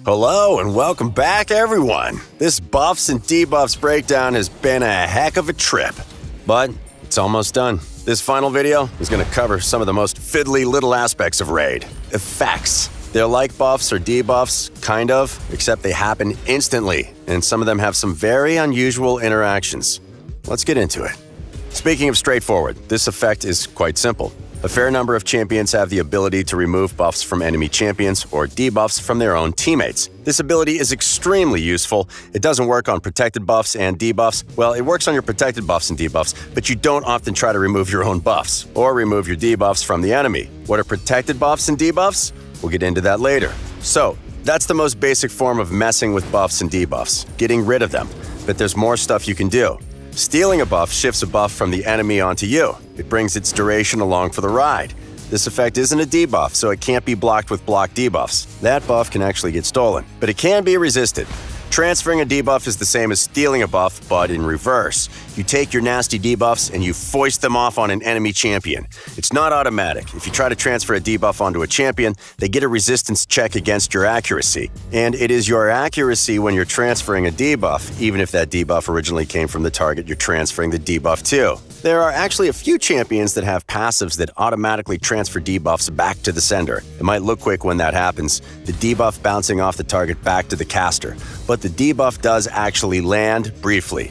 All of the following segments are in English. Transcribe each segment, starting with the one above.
Hello and welcome back, everyone. This buffs and debuffs breakdown has been a heck of a trip, but it's almost done. This final video is going to cover some of the most fiddly little aspects of Raid. Effects. They're like buffs or debuffs, kind of, except they happen instantly, and some of them have some very unusual interactions. Let's get into it. Speaking of straightforward, this effect is quite simple. A fair number of champions have the ability to remove buffs from enemy champions or debuffs from their own teammates. This ability is extremely useful. It doesn't work on protected buffs and debuffs. Well, it works on your protected buffs and debuffs, but you don't often try to remove your own buffs or remove your debuffs from the enemy. What are protected buffs and debuffs? We'll get into that later. So, that's the most basic form of messing with buffs and debuffs, getting rid of them. But there's more stuff you can do. Stealing a buff shifts a buff from the enemy onto you. It brings its duration along for the ride. This effect isn't a debuff, so it can't be blocked with block debuffs. That buff can actually get stolen, but it can be resisted. Transferring a debuff is the same as stealing a buff, but in reverse. You take your nasty debuffs and you foist them off on an enemy champion. It's not automatic. If you try to transfer a debuff onto a champion, they get a resistance check against your accuracy. And it is your accuracy when you're transferring a debuff, even if that debuff originally came from the target you're transferring the debuff to. There are actually a few champions that have passives that automatically transfer debuffs back to the sender. It might look quick when that happens, the debuff bouncing off the target back to the caster, but the debuff does actually land briefly.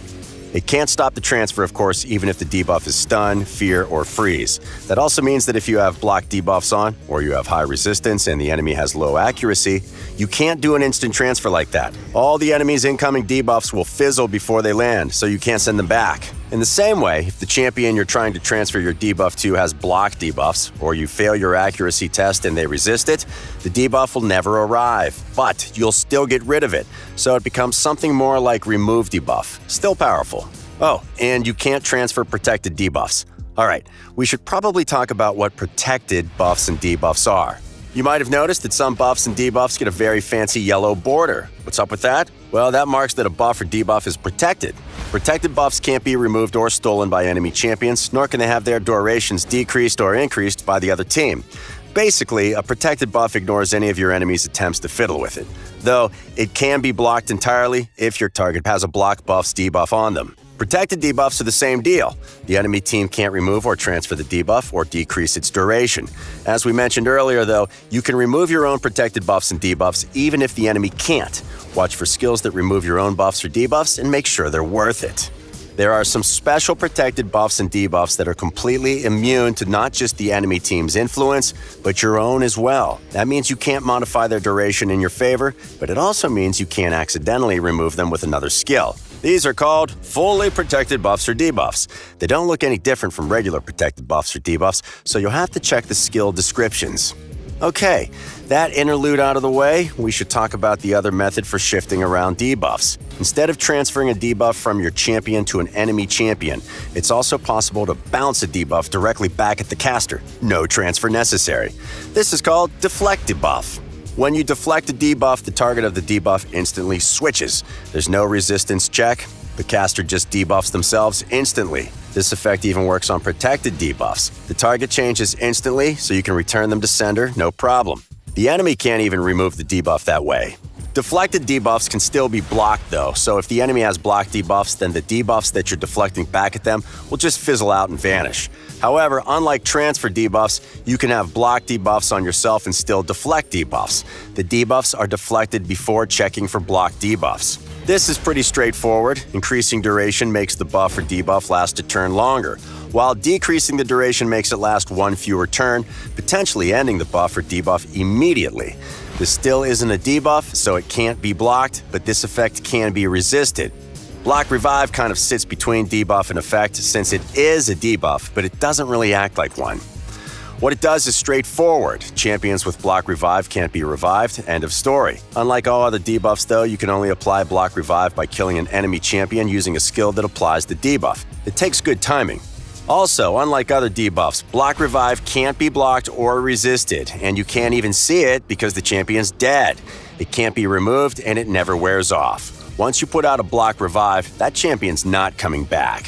It can't stop the transfer, of course, even if the debuff is stun, fear, or freeze. That also means that if you have block debuffs on, or you have high resistance and the enemy has low accuracy, you can't do an instant transfer like that. All the enemy's incoming debuffs will fizzle before they land, so you can't send them back. In the same way, if the champion you're trying to transfer your debuff to has block debuffs, or you fail your accuracy test and they resist it, the debuff will never arrive, but you'll still get rid of it, so it becomes something more like remove debuff. Still powerful. Oh, and you can't transfer protected debuffs. Alright, we should probably talk about what protected buffs and debuffs are. You might have noticed that some buffs and debuffs get a very fancy yellow border. What's up with that? Well, that marks that a buff or debuff is protected. Protected buffs can't be removed or stolen by enemy champions, nor can they have their durations decreased or increased by the other team. Basically, a protected buff ignores any of your enemy's attempts to fiddle with it, though it can be blocked entirely if your target has a block buff's debuff on them. Protected debuffs are the same deal. The enemy team can't remove or transfer the debuff or decrease its duration. As we mentioned earlier, though, you can remove your own protected buffs and debuffs even if the enemy can't. Watch for skills that remove your own buffs or debuffs and make sure they're worth it. There are some special protected buffs and debuffs that are completely immune to not just the enemy team's influence, but your own as well. That means you can't modify their duration in your favor, but it also means you can't accidentally remove them with another skill. These are called fully protected buffs or debuffs. They don't look any different from regular protected buffs or debuffs, so you'll have to check the skill descriptions. Okay, that interlude out of the way, we should talk about the other method for shifting around debuffs. Instead of transferring a debuff from your champion to an enemy champion, it's also possible to bounce a debuff directly back at the caster. No transfer necessary. This is called deflect debuff. When you deflect a debuff, the target of the debuff instantly switches. There's no resistance check. The caster just debuffs themselves instantly. This effect even works on protected debuffs. The target changes instantly, so you can return them to sender, no problem. The enemy can't even remove the debuff that way. Deflected debuffs can still be blocked though, so if the enemy has block debuffs, then the debuffs that you're deflecting back at them will just fizzle out and vanish. However, unlike transfer debuffs, you can have block debuffs on yourself and still deflect debuffs. The debuffs are deflected before checking for block debuffs. This is pretty straightforward. Increasing duration makes the buff or debuff last a turn longer, while decreasing the duration makes it last one fewer turn, potentially ending the buff or debuff immediately. This still isn't a debuff, so it can't be blocked, but this effect can be resisted. Block Revive kind of sits between debuff and effect since it is a debuff, but it doesn't really act like one. What it does is straightforward. Champions with Block Revive can't be revived, end of story. Unlike all other debuffs though, you can only apply Block Revive by killing an enemy champion using a skill that applies the debuff. It takes good timing. Also, unlike other debuffs, Block Revive can't be blocked or resisted, and you can't even see it because the champion's dead. It can't be removed, and it never wears off. Once you put out a Block Revive, that champion's not coming back.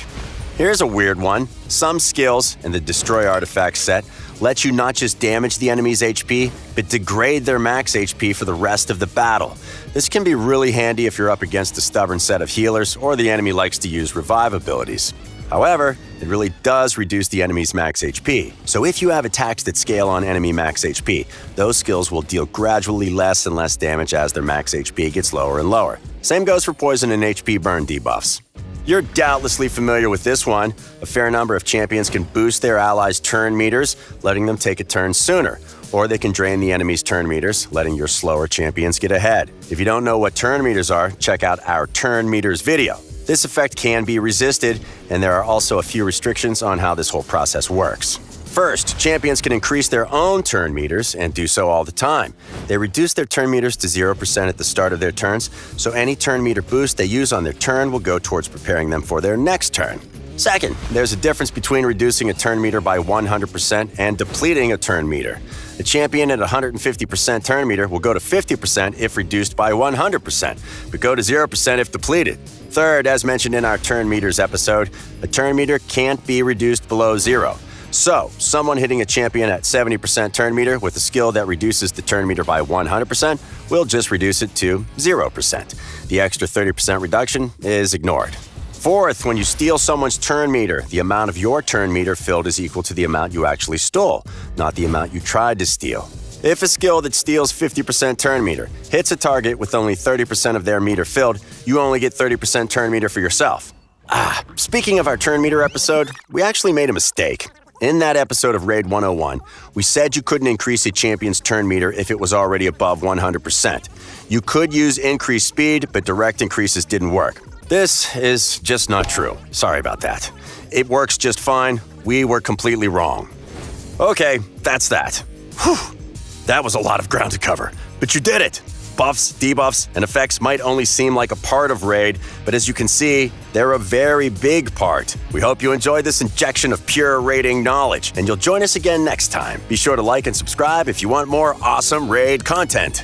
Here's a weird one. Some skills in the Destroy Artifact set lets you not just damage the enemy's HP, but degrade their max HP for the rest of the battle. This can be really handy if you're up against a stubborn set of healers or the enemy likes to use revive abilities. However, it really does reduce the enemy's max HP. So if you have attacks that scale on enemy max HP, those skills will deal gradually less and less damage as their max HP gets lower and lower. Same goes for poison and HP burn debuffs. You're doubtlessly familiar with this one. A fair number of champions can boost their allies' turn meters, letting them take a turn sooner. Or they can drain the enemy's turn meters, letting your slower champions get ahead. If you don't know what turn meters are, check out our turn meters video. This effect can be resisted, and there are also a few restrictions on how this whole process works. First, champions can increase their own turn meters and do so all the time. They reduce their turn meters to 0% at the start of their turns, so any turn meter boost they use on their turn will go towards preparing them for their next turn. Second, there's a difference between reducing a turn meter by 100% and depleting a turn meter. A champion at 150% turn meter will go to 50% if reduced by 100%, but go to 0% if depleted. Third, as mentioned in our turn meters episode, a turn meter can't be reduced below 0. So, someone hitting a champion at 70% turn meter with a skill that reduces the turn meter by 100% will just reduce it to 0%. The extra 30% reduction is ignored. Fourth, when you steal someone's turn meter, the amount of your turn meter filled is equal to the amount you actually stole, not the amount you tried to steal. If a skill that steals 50% turn meter hits a target with only 30% of their meter filled, you only get 30% turn meter for yourself. Speaking of our turn meter episode, we actually made a mistake. In that episode of Raid 101, we said you couldn't increase a champion's turn meter if it was already above 100%. You could use increased speed, but direct increases didn't work. This is just not true. Sorry about that. It works just fine. We were completely wrong. Okay, that's that. Whew. That was a lot of ground to cover, but you did it! Buffs, debuffs, and effects might only seem like a part of Raid, but as you can see, they're a very big part. We hope you enjoyed this injection of pure raiding knowledge, and you'll join us again next time. Be sure to like and subscribe if you want more awesome Raid content.